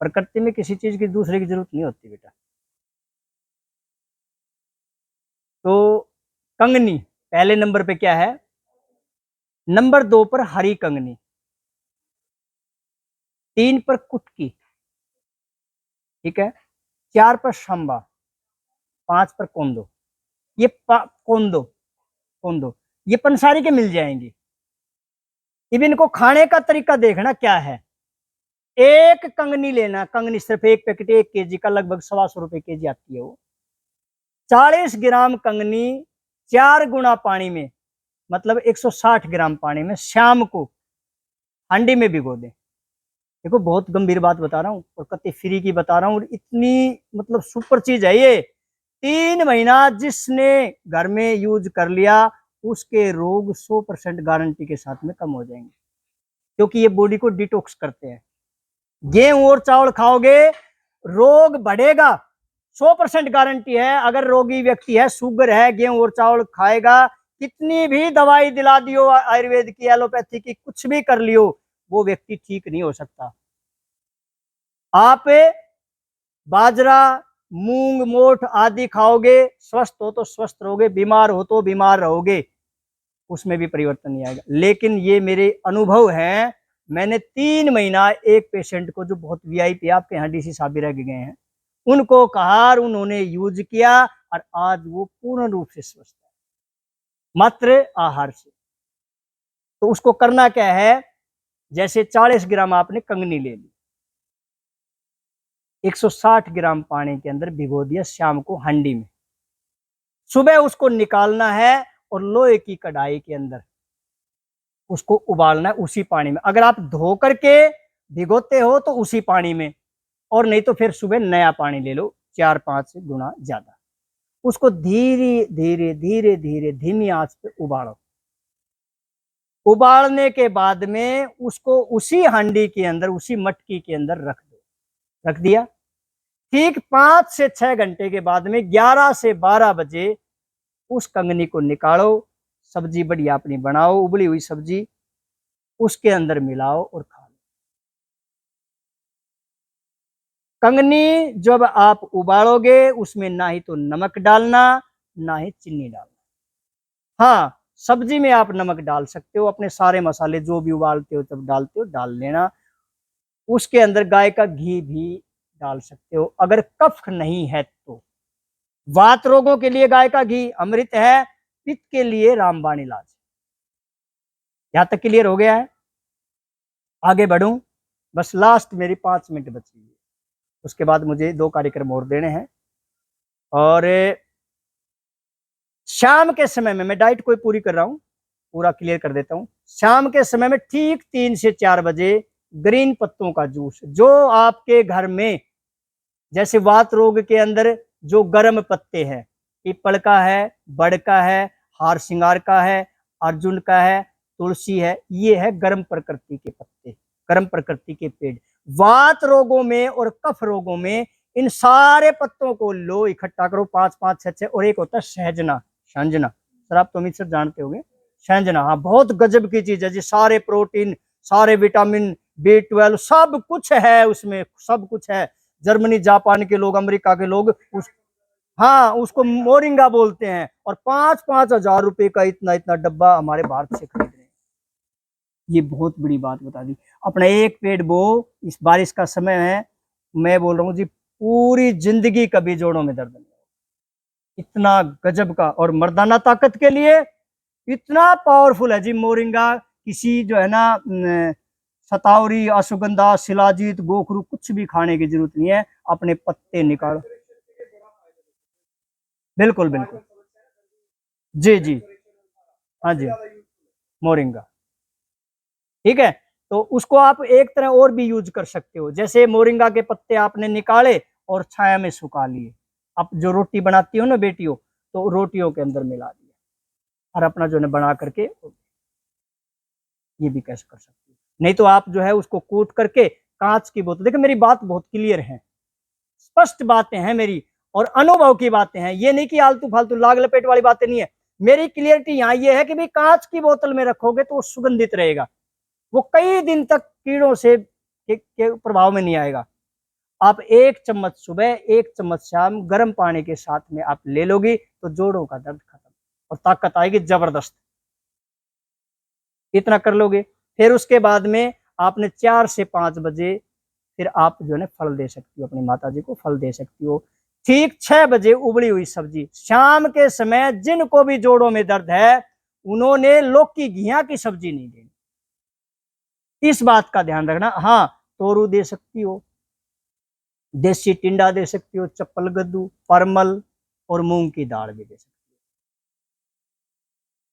Speaker 2: प्रकृति में किसी चीज की दूसरे की जरूरत नहीं होती बेटा। तो कंगनी पहले नंबर पे क्या है? नंबर 2 पर हरी कंगनी, 3 पर कुटकी, ठीक है, 4 पर शंबा, 5 पर कोंदो। ये कोंदो, कोंदो ये पंसारी के मिल जाएंगी। अब इनको खाने का तरीका देखना क्या है। एक कंगनी लेना, कंगनी सिर्फ एक पैकेट 1 केजी का, लगभग 125 केजी आती है वो। 40 ग्राम कंगनी 4 गुना पानी में, मतलब 160 ग्राम पानी में शाम को हांडी में भिगो दें। देखो बहुत गंभीर बात बता रहा हूँ और कति फ्री की बता रहा हूँ, और इतनी मतलब सुपर चीज है ये। 3 महीना जिसने घर में यूज कर लिया उसके रोग 100% गारंटी के साथ में कम हो जाएंगे, क्योंकि ये बॉडी को डिटॉक्स करते हैं। गेहूं और चावल खाओगे रोग बढ़ेगा, 100% गारंटी है। अगर रोगी व्यक्ति है, शुगर है, गेहूं और चावल खाएगा, कितनी भी दवाई दिला दियो आयुर्वेद की, एलोपैथी की, कुछ भी कर लियो, वो व्यक्ति ठीक नहीं हो सकता। आप बाजरा, मूंग, मोठ आदि खाओगे, स्वस्थ हो तो स्वस्थ रहोगे, बीमार हो तो बीमार रहोगे, उसमें भी परिवर्तन नहीं आएगा। लेकिन ये मेरे अनुभव हैं। मैंने 3 महीना एक पेशेंट को, जो बहुत वीआईपी आपके यहाँ डीसी साहब भी रह गए हैं, उनको कहा, उन्होंने यूज किया और आज वो पूर्ण रूप से स्वस्थ है, मात्र आहार से। तो उसको करना क्या है, जैसे 40 ग्राम आपने कंगनी ले ली, 160 ग्राम पानी के अंदर भिगो दिया शाम को हांडी में, सुबह उसको निकालना है और लोहे की कढ़ाई के अंदर उसको उबालना है उसी पानी में। अगर आप धो करके भिगोते हो तो उसी पानी में, और नहीं तो फिर सुबह नया पानी ले लो 4-5 गुना ज्यादा। उसको धीरे धीरे धीरे धीरे धीमी आंच पे उबालो। उबालने के बाद में उसको उसी हांडी के अंदर, उसी मटकी के अंदर रख दो। रख दिया, ठीक 5 से 6 घंटे के बाद में 11 से 12 बजे उस कंगनी को निकालो, सब्जी बढ़िया अपनी बनाओ, उबली हुई सब्जी उसके अंदर मिलाओ और खाओ। कंगनी जब आप उबालोगे उसमें ना ही तो नमक डालना ना ही चीनी डालना। हाँ, सब्जी में आप नमक डाल सकते हो, अपने सारे मसाले जो भी उबालते हो तब डालते हो डाल लेना। उसके अंदर गाय का घी भी डाल सकते हो अगर कफ नहीं है तो। वात रोगों के लिए गाय का घी अमृत है, पित्त के लिए रामबाण इलाज। यहां तक क्लियर हो गया है? आगे बढ़ूं? बस लास्ट मेरी 5 मिनट बची है, उसके बाद मुझे 2 कार्यक्रम और देने हैं। और शाम के समय में मैं डाइट कोई पूरी कर रहा हूं, पूरा क्लियर कर देता हूं। शाम के समय में ठीक 3 से 4 बजे ग्रीन पत्तों का जूस, जो आपके घर में जैसे वात रोग के अंदर जो गर्म पत्ते हैं, पीपल का है, बड़ का है, हार सिंगार का है, अर्जुन का है, तुलसी है, ये है गर्म प्रकृति के पत्ते, गर्म प्रकृति के पेड़। वात रोगों में और कफ रोगों में इन सारे पत्तों को लो, इकट्ठा करो, 5 5 6 6। और एक होता है सहजना, संजना, सर आप तो अमित सर जानते होंगे संजना। हाँ, बहुत गजब की चीज है जी, सारे प्रोटीन, सारे विटामिन, B12 सब कुछ है उसमें, सब कुछ है। जर्मनी, जापान के लोग, अमेरिका के लोग हाँ, उसको मोरिंगा बोलते हैं। और 5-5 हजार रुपए का इतना इतना डब्बा हमारे भारत से खरीद रहे हैं। ये बहुत बड़ी बात बता दी। अपना एक पेड़ बो, इस बारिश का समय है, मैं बोल रहा हूँ जी, पूरी जिंदगी कभी जोड़ों में दर्द नहीं, इतना गजब का। और मर्दाना ताकत के लिए इतना पावरफुल है जी मोरिंगा। किसी जो है ना सतावरी, अश्वगंधा, शिलाजीत, गोखरू कुछ भी खाने की जरूरत नहीं है, अपने पत्ते निकालो। बिल्कुल बिल्कुल, जी जी, हाँ जी, मोरिंगा, ठीक है। तो उसको आप एक तरह और भी यूज कर सकते हो, जैसे मोरिंगा के पत्ते आपने निकाले और छाया में सुखा लिए, आप जो रोटी बनाती हो ना बेटियों, तो रोटियों के अंदर मिला दिया और अपना जो है बना करके, ये भी कैसे कर सकते हो। नहीं तो आप जो है उसको कूट करके कांच की बोतल, देखो मेरी बात बहुत क्लियर है, स्पष्ट बातें हैं मेरी और अनुभव की बातें हैं, ये नहीं कि आलतू फालतू लाग लपेट वाली बातें नहीं है। मेरी क्लियरिटी यहाँ ये है कि भाई कांच की बोतल में रखोगे तो वो सुगंधित रहेगा, वो कई दिन तक कीड़ों से के प्रभाव में नहीं आएगा। आप 1 चम्मच सुबह 1 चम्मच शाम गर्म पानी के साथ में आप ले लोगी तो जोड़ों का दर्द खत्म और ताकत आएगी जबरदस्त। इतना कर लोगे, फिर उसके बाद में आपने 4 से 5 बजे फिर आप जो है फल दे सकती हो, अपनी माता जी को फल दे सकती हो। ठीक 6 बजे उबली हुई सब्जी। शाम के समय जिनको भी जोड़ों में दर्द है उन्होंने लौकी घिया की सब्जी नहीं देनी, इस बात का ध्यान रखना। हाँ, तोरू दे सकती हो, देसी टिंडा दे सकती हो, चप्पल गद्दू, परमल और मूंग की दाल भी दे सकती हो।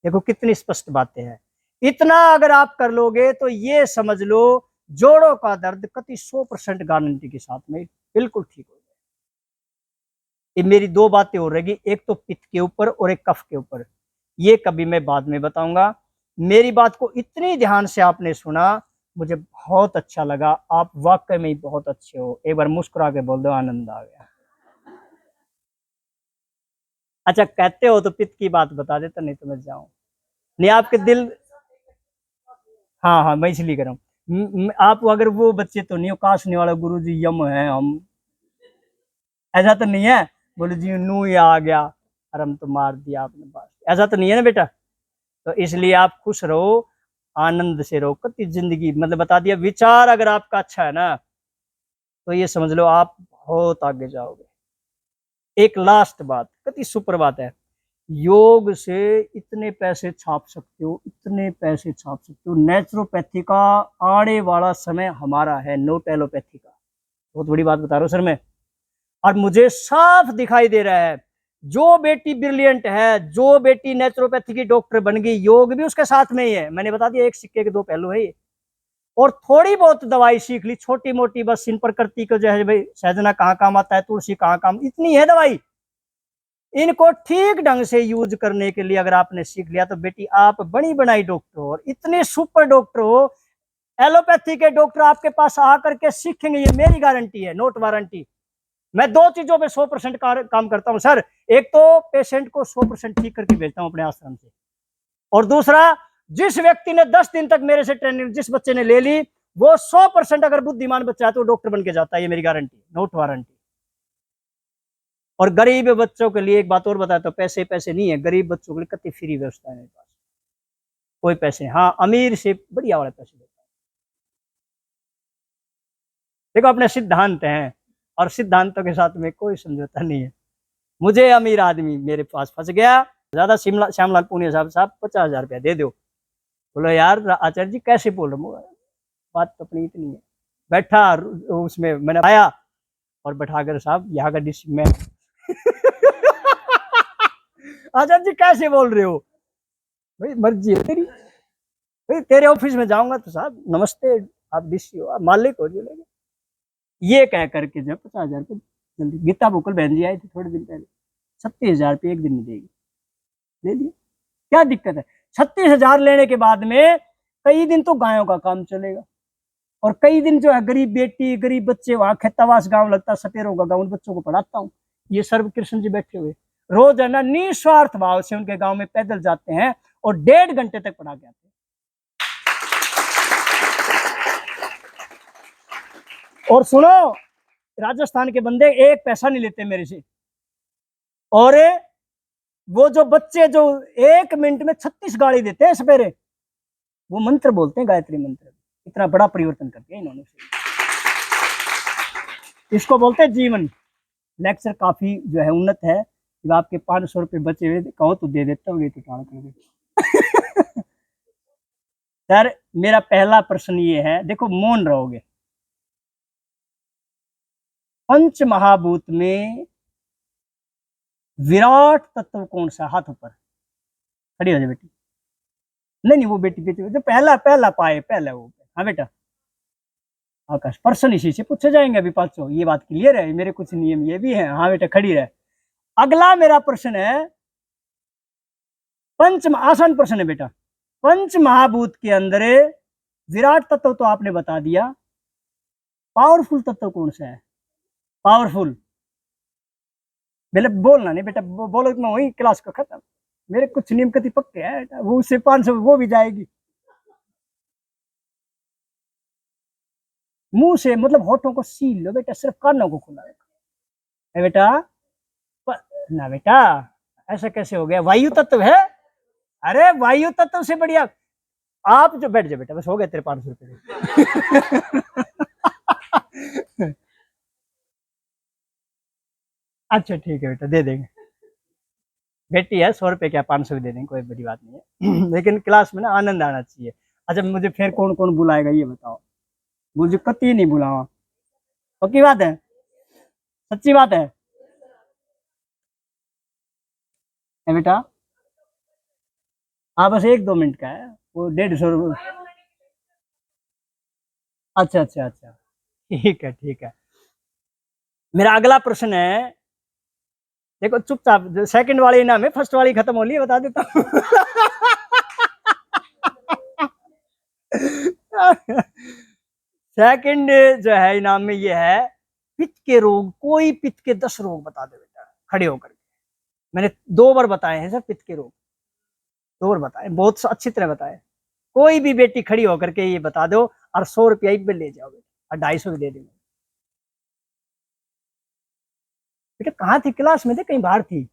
Speaker 2: देखो कितनी स्पष्ट बातें हैं। इतना अगर आप कर लोगे तो ये समझ लो जोड़ों का दर्द कति 100% गारंटी के साथ में बिल्कुल ठीक हो जाए। ये मेरी 2 बातें हो रहेगी, एक तो पित्त के ऊपर और एक कफ के ऊपर, ये कभी मैं बाद में बताऊंगा। मेरी बात को इतनी ध्यान से आपने सुना, मुझे बहुत अच्छा लगा। आप वाकई में बहुत अच्छे हो, एक बार मुस्कुरा के बोल दो, आनंद आ गया। अच्छा कहते हो तो पित्त की बात बता देता, नहीं तो मैं जाऊं नहीं आपके दिल। हाँ हाँ, मैं इसलिए कर रहा हूँ। आप अगर वो बच्चे तो नहीं हो काशने वाला गुरु जी यम है हम, ऐसा तो नहीं है बोले जी नू ही आ गया और हम तो मार दिया आपने, बात ऐसा तो नहीं है ना बेटा। तो इसलिए आप खुश रहो, आनंद से रहो, कति जिंदगी मतलब बता दिया। विचार अगर आपका अच्छा है ना तो ये समझ लो आप बहुत आगे जाओगे। एक लास्ट बात, कति सुपर बात है, योग से इतने पैसे छाप सकते हो, इतने पैसे छाप सकते हो। नेचुरोपैथी का आने वाला समय हमारा है, नोट एलोपैथी का। बहुत बड़ी बात बता रहा हूं सर मैं, और मुझे साफ दिखाई दे रहा है जो बेटी ब्रिलियंट है, जो बेटी नेचुरोपैथी की डॉक्टर बन गई, योग भी उसके साथ में ही है। मैंने बता दिया एक सिक्के के 2 पहलू है ये। और थोड़ी बहुत दवाई सीख ली छोटी मोटी, बस इन प्रकृति को जो है भाई सहजना कहाँ काम आता है, तुलसी कहाँ काम, इतनी है दवाई। इनको ठीक ढंग से यूज करने के लिए अगर आपने सीख लिया तो बेटी आप बड़ी बनाई डॉक्टर हो, और इतने सुपर डॉक्टर हो। एलोपैथी के डॉक्टर आपके पास आकर के सीखेंगे, ये मेरी गारंटी है, नोट वारंटी। मैं 2 चीजों पे 100% काम करता हूं सर। एक तो पेशेंट को 100% ठीक करके भेजता हूं अपने आश्रम से, और दूसरा जिस व्यक्ति ने 10 दिन तक मेरे से ट्रेनिंग, जिस बच्चे ने ले ली वो 100% अगर बुद्धिमान बच्चा है तो डॉक्टर बन के जाता है, ये मेरी गारंटी, नोट वारंटी। और गरीब बच्चों के लिए एक बात और बताता हूँ, पैसे पैसे नहीं है, गरीब बच्चों के लिए कति फ्री व्यवस्था है मेरे पास, कोई पैसे नहीं। हाँ, अमीर से बढ़िया वाले पैसे देता है। देखो अपने सिद्धांत हैं, और सिद्धांतों के साथ में कोई समझौता नहीं है। मुझे अमीर आदमी मेरे पास फंस गया, ज्यादा श्यामलाल पुनिया साहब 50,000 रुपया दे दो। बोलो यार आचार्य जी कैसे बोल रहे हो, बात तो अपनी इतनी है। बैठा उसमें, मैंने आया और बैठाकर साहब यहाँ का डिश में आचार्य जी कैसे बोल रहे हो, भाई मर्जी है तेरी, भाई तेरे ऑफिस में जाऊंगा तो साहब नमस्ते आप डीसी हो, आप मालिक हो, जो ये कह करके जो 50,000 रुपये जल्दी। गीता बुकल बहन जी आई थी थोड़े दिन पहले, 36,000 रुपये एक दिन में देगी, दे दिया, क्या दिक्कत है। 36,000 लेने के बाद में कई दिन तो गायों का काम चलेगा, और कई दिन जो है गरीब बेटी गरीब बच्चे, वहां खेतावास गांव लगता है, सपेरों का गांव, उन बच्चों को पढ़ाता हूँ। ये सर्व कृष्ण जी बैठे हुए रोज है ना निस्वार्थ भाव से उनके गांव में पैदल जाते हैं और 1.5 घंटे तक पढ़ा के आते हैं। और सुनो, राजस्थान के बंदे एक पैसा नहीं लेते मेरे से, और वो जो बच्चे जो 1 मिनट में 36 गाड़ी देते हैं सपेरे, वो मंत्र बोलते हैं, गायत्री मंत्र। इतना बड़ा परिवर्तन करके इन्होंने, इसको बोलते हैं जीवन। लेक्चर काफी जो है उन्नत है। जब आपके 500 रुपये बचे हुए कहो तो दे देता हूँ, नहीं तो टाल कर देता। सर मेरा पहला प्रश्न ये है, देखो मौन रहोगे, पंच महाभूत में विराट तत्व कौन सा, हाथ ऊपर, खड़ी हो जाए बेटी। नहीं वो बेटी जो पहला पाए पहला वो। हाँ बेटा आकाश, प्रश्न इसी से पूछे जाएंगे अभी 500, ये बात क्लियर है, मेरे कुछ नियम ये भी है। हाँ बेटा खड़ी रहे। अगला मेरा प्रश्न है, आसान प्रश्न है बेटा, पंच महाभूत के अंदर विराट तत्व तो आपने बता दिया, पावरफुल तत्व कौन सा है, पावरफुल। पहले बोलना नहीं बेटा, बोलो मैं वही क्लास को खत्म। मेरे कुछ नियम कति पक्के है बेटा, वो उससे 500 वो भी जाएगी। मुंह से मतलब होठों को सील लो बेटा, सिर्फ कानों को खुला रखो बेटा। ना बेटा ऐसा कैसे हो गया, वायु तत्व है, अरे वायु तत्व से बढ़िया। आप जो बैठ जाओ बेटा, बस हो गए तेरे 500 रुपये। अच्छा ठीक है बेटा, दे देंगे, बेटी है 100 रुपये क्या 500 भी दे देंगे, कोई बड़ी बात नहीं है। लेकिन क्लास में ना आनंद आना चाहिए। अच्छा मुझे फिर कौन कौन बुलाएगा ये बताओ, मुझे कति नहीं बुलावा, पक्की बात है, सच्ची बात है बेटा। हाँ बस 1-2 मिनट का है, वो 150 रुपये। अच्छा अच्छा अच्छा ठीक है ठीक है। मेरा अगला प्रश्न है, देखो चुपचाप, सेकंड वाली नाम है, फर्स्ट वाली खत्म हो रही है, बता देता हूँ। सेकंड जो है इनाम में ये है, पित्त के रोग, कोई पित्त के 10 रोग बता दे बेटा खड़े होकर। मैंने 2 बार बताए हैं सर पित्त के रोग, 2 बार बताए, बहुत अच्छी तरह बताए। कोई भी बेटी खड़ी होकर के ये बता दो, और 100 रुपया एक ले जाओ बेटा, और 250 भी दे देंगे बेटा। कहाँ थी क्लास में थे, कहीं बाहर थी।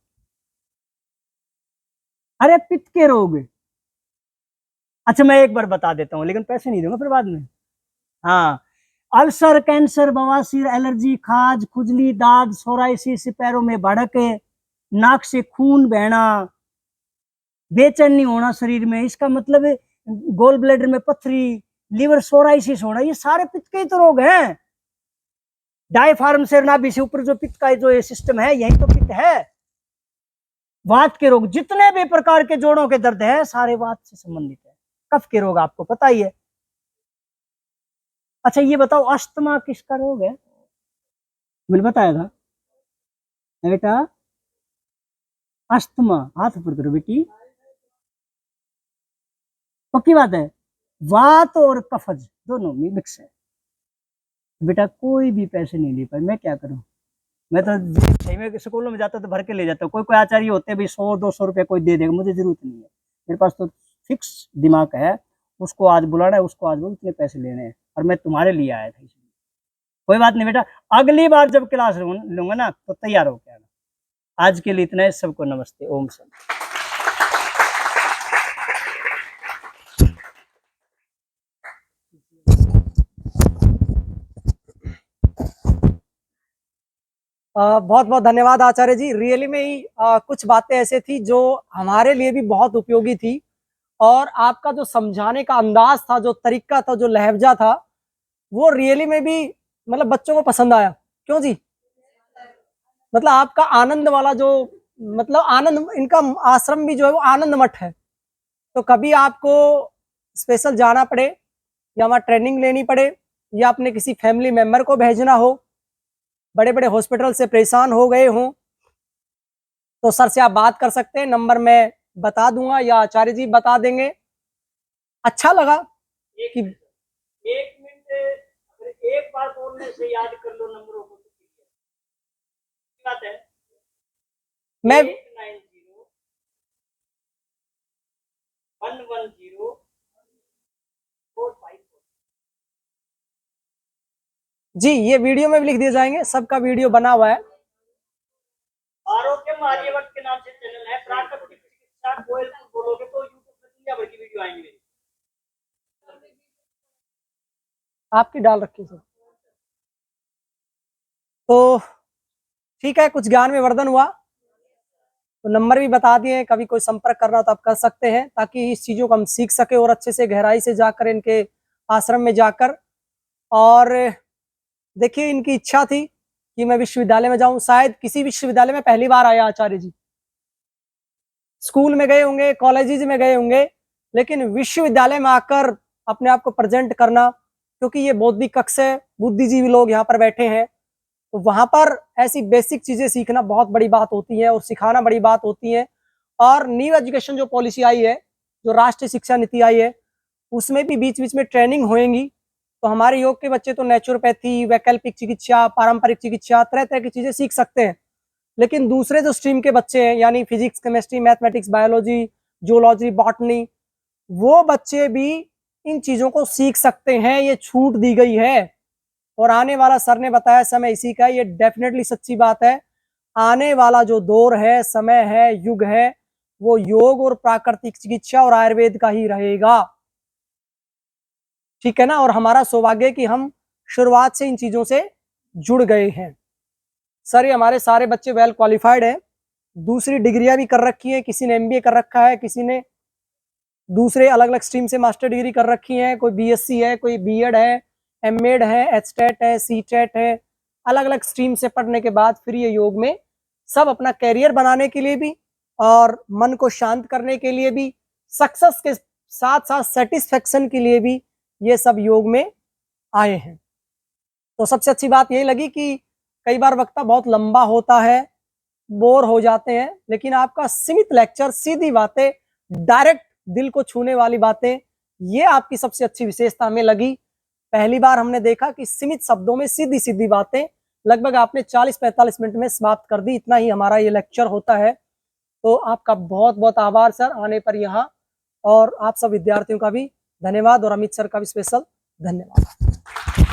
Speaker 2: अरे पित्त के रोग, अच्छा मैं एक बार बता देता हूँ, लेकिन पैसे नहीं दूंगा फिर बाद में। हाँ, अल्सर, कैंसर, बवासीर, एलर्जी, खाज, खुजली, दाद, सोराइसिस, पैरों में भड़क, नाक से खून बहना, बेचैनी होना शरीर में, इसका मतलब गोल ब्लैडर में पथरी, लिवर सोराइसिस होना, ये सारे पित्त के तो रोग हैं। डायफार्म से नाभि से ऊपर जो पित्त का जो ये सिस्टम है, यही तो पित्त है। वात के रोग, जितने भी प्रकार के जोड़ों के दर्द है सारे वात से संबंधित है। कफ के रोग आपको पता ही है। अच्छा ये बताओ अस्थमा किसका रोग है, मैंने बताया था बेटा, अस्थमा, हाथ ऊपर करो बेटी, पक्की बात है। वात और कफज दोनों मिक्स है बेटा, कोई भी पैसे नहीं ले पाए, मैं क्या करूं, मैं तो सही में स्कूलों में जाता तो भर के ले जाता हूँ। कोई आचार्य होते भी 100-200 रुपये कोई दे देगा, मुझे जरूरत नहीं है। मेरे पास तो फिक्स दिमाग है, उसको आज बुलाना है, उसको आज बोलो इतने पैसे लेने हैं, और मैं तुम्हारे लिए आया था इसलिए। कोई बात नहीं बेटा, अगली बार जब क्लास लूंगा ना तो तैयार हो के आना। आज के लिए इतना है, सबको नमस्ते, ओम शांति।
Speaker 1: बहुत बहुत धन्यवाद आचार्य जी। रियली में ही कुछ बातें ऐसे थी जो हमारे लिए भी बहुत उपयोगी थी, और आपका जो समझाने का अंदाज था, जो तरीका था, जो लहजा था, वो रियली में भी मतलब बच्चों को पसंद आया। क्यों जी? मतलब आपका आनंद वाला जो, मतलब आनंद, इनका आश्रम भी जो है वो आनंद मठ है। तो कभी आपको स्पेशल जाना पड़े या वहाँ ट्रेनिंग लेनी पड़े या अपने किसी फैमिली मेंबर को भेजना हो, बड़े बड़े हॉस्पिटल से परेशान हो गए हों, तो सर से आप बात कर सकते हैं। नंबर मैं बता दूंगा या आचार्य जी बता देंगे। अच्छा लगा कि
Speaker 2: एक मिनट, अगर एक बार बोलने से याद कर लो नंबरों को तो बात है।
Speaker 1: मैं
Speaker 2: 890 110 454।
Speaker 1: जी, ये वीडियो में भी लिख दिए जाएंगे, सबका वीडियो बना हुआ है।
Speaker 2: आरोग्यम आर्यवट के नाम से चैनल है। प्राकृतिक चिकित्सा गोयलपुर बोलोगे तो यूट्यूब पे दुनिया भर की वीडियो आएंगी मेरी।
Speaker 1: आपकी डाल रखी सर। तो ठीक है, कुछ ज्ञान में वर्धन हुआ। तो नंबर भी बता दिए, कभी कोई संपर्क करना हो तो आप कर सकते हैं, ताकि इस चीज़ों को हम सीख सके और अच्छे से गहराई से जाकर इनके आश्रम में जाकर। और देखिए, इनकी इच्छा थी कि मैं विश्वविद्यालय में जाऊं। शायद किसी विश्वविद्यालय में पहली बार आया आचार्य जी। स्कूल में गए होंगे, कॉलेजेस में गए होंगे, लेकिन विश्वविद्यालय में आकर अपने आप को प्रेजेंट करना, क्योंकि ये बौद्धिक कक्ष है, बुद्धिजीवी लोग यहाँ पर बैठे हैं, तो वहां पर ऐसी बेसिक चीजें सीखना बहुत बड़ी बात होती है और सिखाना बड़ी बात होती है। और न्यू एजुकेशन जो पॉलिसी आई है, जो राष्ट्रीय शिक्षा नीति आई है, उसमें भी बीच बीच में ट्रेनिंग होएंगी। तो हमारे योग के बच्चे तो नेचुरोपैथी, वैकल्पिक चिकित्सा, पारंपरिक चिकित्सा, तरह तरह की चीजें सीख सकते हैं। लेकिन दूसरे जो स्ट्रीम के बच्चे हैं, यानी physics, chemistry, mathematics, biology, zoology, botany, वो बच्चे भी इन चीजों को सीख सकते हैं। ये छूट दी गई है। और आने वाला, सर ने बताया, समय इसी का है। ये डेफिनेटली सच्ची बात है। आने वाला जो दौर है, समय है, युग है, वो योग और प्राकृतिक चिकित्सा और आयुर्वेद का ही रहेगा। ठीक है ना? और हमारा सौभाग्य कि हम शुरुआत से इन चीजों से जुड़ गए हैं। सर, ये हमारे सारे बच्चे वेल क्वालिफाइड हैं, दूसरी डिग्रियां भी कर रखी हैं। किसी ने एमबीए कर रखा है, किसी ने दूसरे अलग अलग स्ट्रीम से मास्टर डिग्री कर रखी है, कोई बीएससी है, कोई बीएड है, एमएड है, एचटेट है, सीटेट है। अलग अलग स्ट्रीम से पढ़ने के बाद फिर ये योग में सब अपना कैरियर बनाने के लिए भी और मन को शांत करने के लिए भी, सक्सेस के साथ साथ सेटिस्फेक्शन के लिए भी ये सब योग में आए हैं। तो सबसे अच्छी बात यही लगी कि कई बार वक्ता बहुत लंबा होता है, बोर हो जाते हैं, लेकिन आपका सीमित लेक्चर, सीधी बातें, डायरेक्ट दिल को छूने वाली बातें, ये आपकी सबसे अच्छी विशेषता हमें लगी। पहली बार हमने देखा कि सीमित शब्दों में सीधी सीधी बातें लगभग आपने 40-45 मिनट में समाप्त कर दी। इतना ही हमारा ये लेक्चर होता है। तो आपका बहुत बहुत आभार सर आने पर यहाँ, और आप सब विद्यार्थियों का भी धन्यवाद, और अमित सर का भी स्पेशल धन्यवाद।